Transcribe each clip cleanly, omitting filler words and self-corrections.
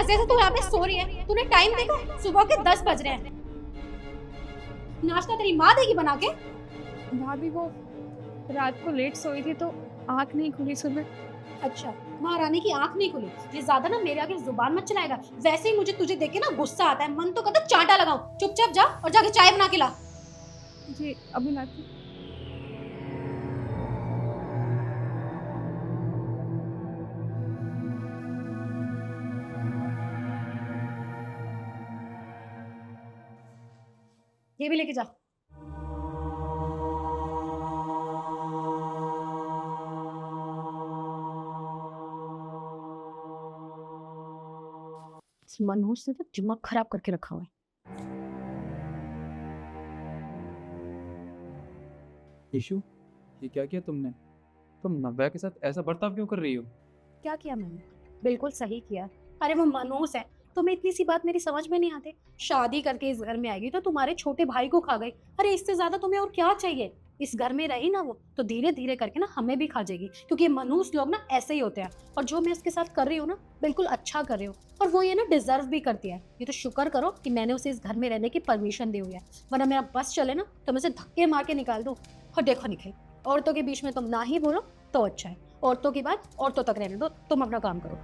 मजे से तू यहाँ पे सो रही है। तूने टाइम देखा? सुबह के 10 बज रहे हैं। नाश्ता तेरी माँ देगी बना के। भाभी वो रात को लेट सोई थी तो आँख नहीं खुली सुबह। अच्छा, महारानी की आंख नहीं खुली। ये ज्यादा ना मेरे आगे जुबान मत चलाएगा। वैसे ही मुझे तुझे देख के ना गुस्सा आता है। मन तो करता है चांटा लगाऊं। चुपचाप जा और जाके चाय बना के ला। जी अभी लाती। ये भी लेके जा। इस मनोज ने तो दिमाग खराब करके रखा हुआ है। ईशु, ये क्या किया तुमने? तुम नव्या के साथ ऐसा बर्ताव क्यों कर रही हो? क्या किया मैंने? बिल्कुल सही किया। अरे वो मनोज है। तुम्हें इतनी सी बात मेरी समझ में नहीं आती। शादी करके इस घर में आएगी तो तुम्हारे छोटे भाई को खा गई। अरे इससे ज्यादा तुम्हें और क्या चाहिए? इस घर में रही ना वो तो धीरे धीरे करके ना हमें भी खा जाएगी। क्योंकि ये मनूस लोग ना ऐसे ही होते हैं। और जो मैं इसके साथ कर रही हूँ ना बिल्कुल अच्छा कर रही हूँ। और वो ये ना डिजर्व भी करती है। ये तो शुक्र करो कि मैंने उसे इस घर में रहने की परमिशन दी हुई है। वरना मेरा बस चले ना तो मैं उसे धक्के मार के निकाल दूँ। और देखो निखिल, औरतों के बीच में तुम ना ही बोलो तो अच्छा है। औरतों की बात औरतों तक रहने दो। तुम अपना काम करो।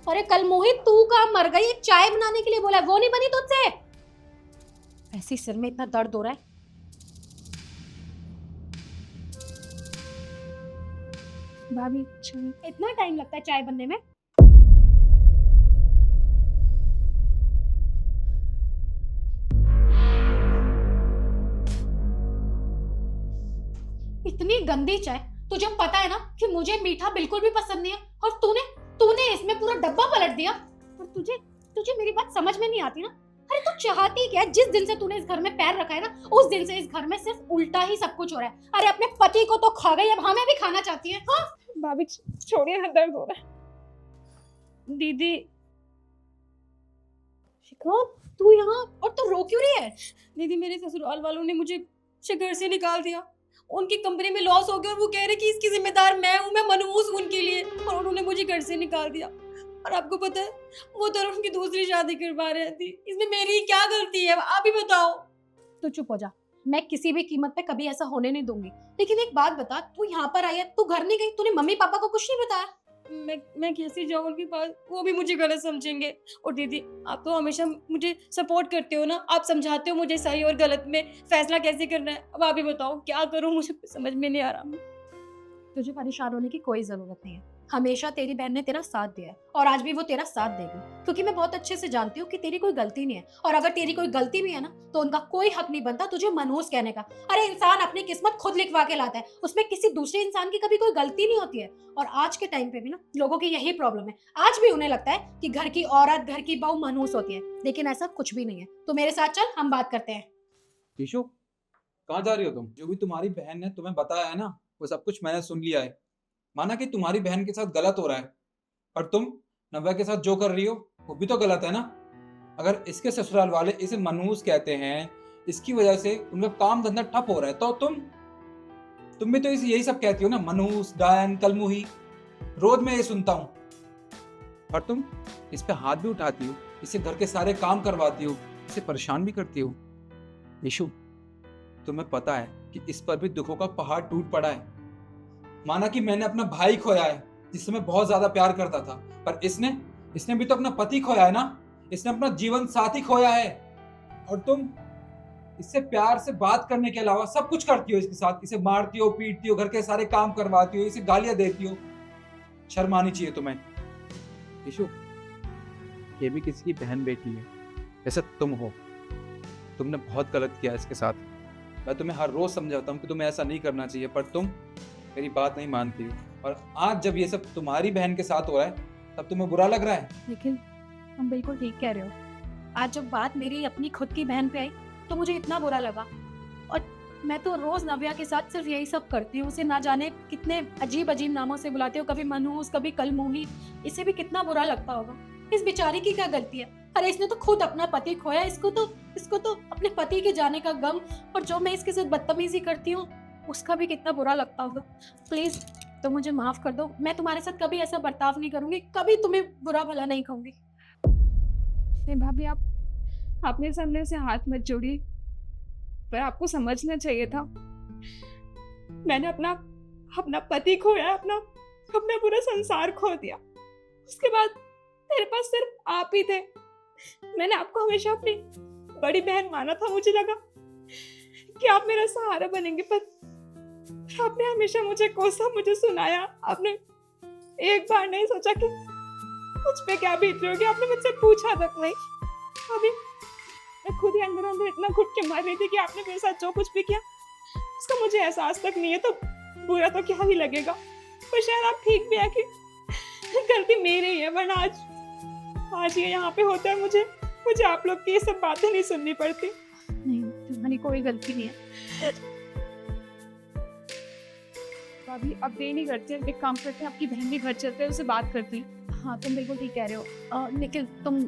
अरे कल मोहित तू कहाँ मर गई? एक चाय बनाने के लिए बोला है, वो नहीं बनी तुझसे? ऐसे ही सिर में इतना दर्द हो रहा है। भाभी चाय। इतना टाइम लगता है चाय बनने में? इतनी गंदी चाय। तुझे पता है ना कि मुझे मीठा बिल्कुल भी पसंद नहीं है। और तूने तूने इसमें पूरा डब्बा पलट दिया। और तुझे तुझे मेरी बात समझ में नहीं आती ना? अरे तू चाहती क्या है? जिस दिन से तूने इस घर में पैर रखा है ना उस दिन से इस घर में सिर्फ उल्टा ही सब कुछ हो रहा है। अरे अपने पति को तो खा गई, अब हमें भी खाना चाहती है। हाँ? भाभी छोड़िए ना, दर्द हो रहा है। दीदी शिखा, तू यहाँ और तू रो क्यों रही है? दीदी मेरे ससुराल वालों ने मुझे घर से निकाल दिया। उनकी कंपनी में लॉस हो गया और वो कह रहे कि इसकी जिम्मेदार मैं हूँ, मैं मनहूस हूँ उनके लिए। और उन्होंने मुझे घर से निकाल दिया। और आपको पता है वो तो उनकी दूसरी शादी करवा रहे थी। इसमें मेरी क्या गलती है, आप ही बताओ। तू चुप हो जा। मैं किसी भी कीमत पे कभी ऐसा होने नहीं दूंगी। लेकिन एक बात बता, तू यहाँ पर आई है, तू घर नहीं गई? तूने मम्मी पापा को कुछ नहीं बताया? मैं कैसे जाऊँ उनके पास? वो भी मुझे गलत समझेंगे। और दीदी आप तो हमेशा मुझे सपोर्ट करते हो ना, आप समझाते हो मुझे सही और गलत में फैसला कैसे करना है। अब आप ही बताओ क्या करूँ, मुझे समझ में नहीं आ रहा। तुझे परेशान होने की कोई जरूरत नहीं है। हमेशा तेरी बहन ने तेरा साथ दिया है और आज भी वो तेरा साथ देगी। क्योंकि मैं बहुत अच्छे से जानती हूँ कि तेरी कोई गलती नहीं है। और अगर तेरी कोई गलती भी है ना तो उनका कोई हक नहीं बनता तुझे मनहूस कहने का। अरे इंसान अपनी किस्मत खुद लिखवा के लाता है, उसमें किसी दूसरे इंसान की कभी कोई गलती नहीं होती है। और आज के टाइम पे भी ना लोगों की यही प्रॉब्लम है। आज भी उन्हें लगता है कि घर की औरत, घर की बहू मनहूस होती है। लेकिन ऐसा कुछ भी नहीं है। तो मेरे साथ चल, हम बात करते हैं। ईशु, कहाँ जा रही हो तुम? जो भी तुम्हारी बहन ने तुम्हें बताया है ना वो सब कुछ मैंने सुन लिया है। माना कि तुम्हारी बहन के साथ गलत हो रहा है, पर तुम नव्या के साथ जो कर रही हो वो भी तो गलत है ना। अगर इसके ससुराल वाले इसे मनहूस कहते हैं, इसकी वजह से उनका काम धंधा ठप हो रहा है, तो तुम भी तो इसे यही सब कहती हो ना, मनहूस, डायन, कलमुही। रोज मैं ये सुनता हूँ। और तुम इस पे हाथ भी उठाती हो, इसे घर के सारे काम करवाती हो, इसे परेशान भी करती हो। ईशु, तुम्हें पता है कि इस पर भी दुखों का पहाड़ टूट पड़ा है। माना कि मैंने अपना भाई खोया है जिससे मैं बहुत ज्यादा प्यार करता था, पर इसने भी तो अपना पति खोया है ना। इसने अपना जीवन साथी खोया है। और तुम इससे प्यार से बात करने के अलावा सब कुछ करती हो इसके साथ। इसे मारती हो, पीटती हो, घर के सारे काम करवाती हो, इसे गालियां देती हो। शर्म आनी चाहिए तुम्हें। ईशु, ये भी किसी की बहन बेटी है, जैसे तुम हो। तुमने बहुत गलत किया इसके साथ। मैं तुम्हें हर रोज समझाता हूँ कि तुम्हें ऐसा नहीं करना चाहिए, पर तुम मेरी बात नहीं मानती हो। और आज जब ये सब तुम्हारी बहन के साथ हो रहा है तब तुम्हें बुरा लग रहा है। निखिल, हम बिल्कुल ठीक कह रहे हो। आज जब बात मेरी अपनी खुद की बहन पे आई तो मुझे इतना बुरा लगा। और मैं तो रोज नव्या के साथ सिर्फ यही सब करती हूँ। उसे ना जाने कितने अजीब अजीब नामों से बुलाती हूँ, कभी मनहूस, कभी कलमुही। इसे भी कितना बुरा लगता होगा। इस बेचारी की क्या गलती है? अरे इसने तो खुद अपना पति खोया। इसको तो अपने पति के जाने का गम। और जो मैं इसके साथ बदतमीजी करती हूँ उसका भी कितना बुरा लगता होगा। प्लीज तो मुझे माफ कर दो, मैं तुम्हारे साथ कभी ऐसा बर्ताव नहीं करूंगी, कभी तुम्हें बुरा भला नहीं कहूंगी। नहीं भाभी, आप अपने सामने से हाथ मत जोड़िए, पर आपको समझना चाहिए था। मैंने अपना अपना पति खोया, अपना अपना पूरा संसार खो दिया। उसके बाद मेरे पास सिर्फ आप ही थे। मैंने आपको हमेशा अपनी बड़ी बहन माना था। मुझे लगा कि आप मेरा सहारा बनेंगे, पर आपने हमेशा मुझे कोसा, मुझे सुनाया। आपने एक बार नहीं सोचा कि मुझ पे क्या बीत रही होगी। आपने मुझसे पूछा तक नहीं। अभी मैं खुद ही अंदर अंदर इतना घुट के मर रही थी कि आपने मेरे साथ जो कुछ भी किया उसका मुझे एहसास तक नहीं है, तो बुरा तो क्या ही लगेगा। पर शायद आप ठीक भी है कि गलती मेरी ही है, वरना आज ये यहाँ पे होता है, मुझे आप लोग की ये सब बातें नहीं सुननी पड़ती। नहीं, तुम्हारी कोई गलती नहीं है। भाभी अब देर नहीं करते हैं, एक काम करते हैं, आपकी बहन के घर चलते हैं, उससे बात करते हैं। हाँ तुम बिल्कुल ठीक कह रहे हो। निखिल तुम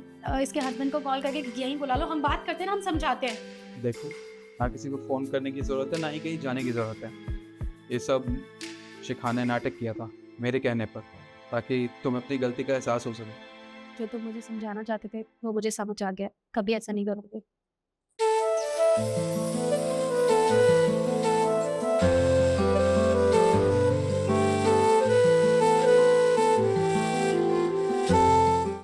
इसके हस्बैंड को कॉल करके यहीं बुला लो, हम बात करते हैं ना, हम समझाते हैं। देखो, ना किसी को फ़ोन करने की ज़रूरत है, ना ही कहीं जाने की ज़रूरत है। ये सब शिखा ने नाटक किया था मेरे कहने पर, ताकि तुम्हें अपनी गलती का एहसास हो सके। जो तुम मुझे समझाना चाहते थे वो मुझे समझ आ गया, कभी ऐसा नहीं करोगे।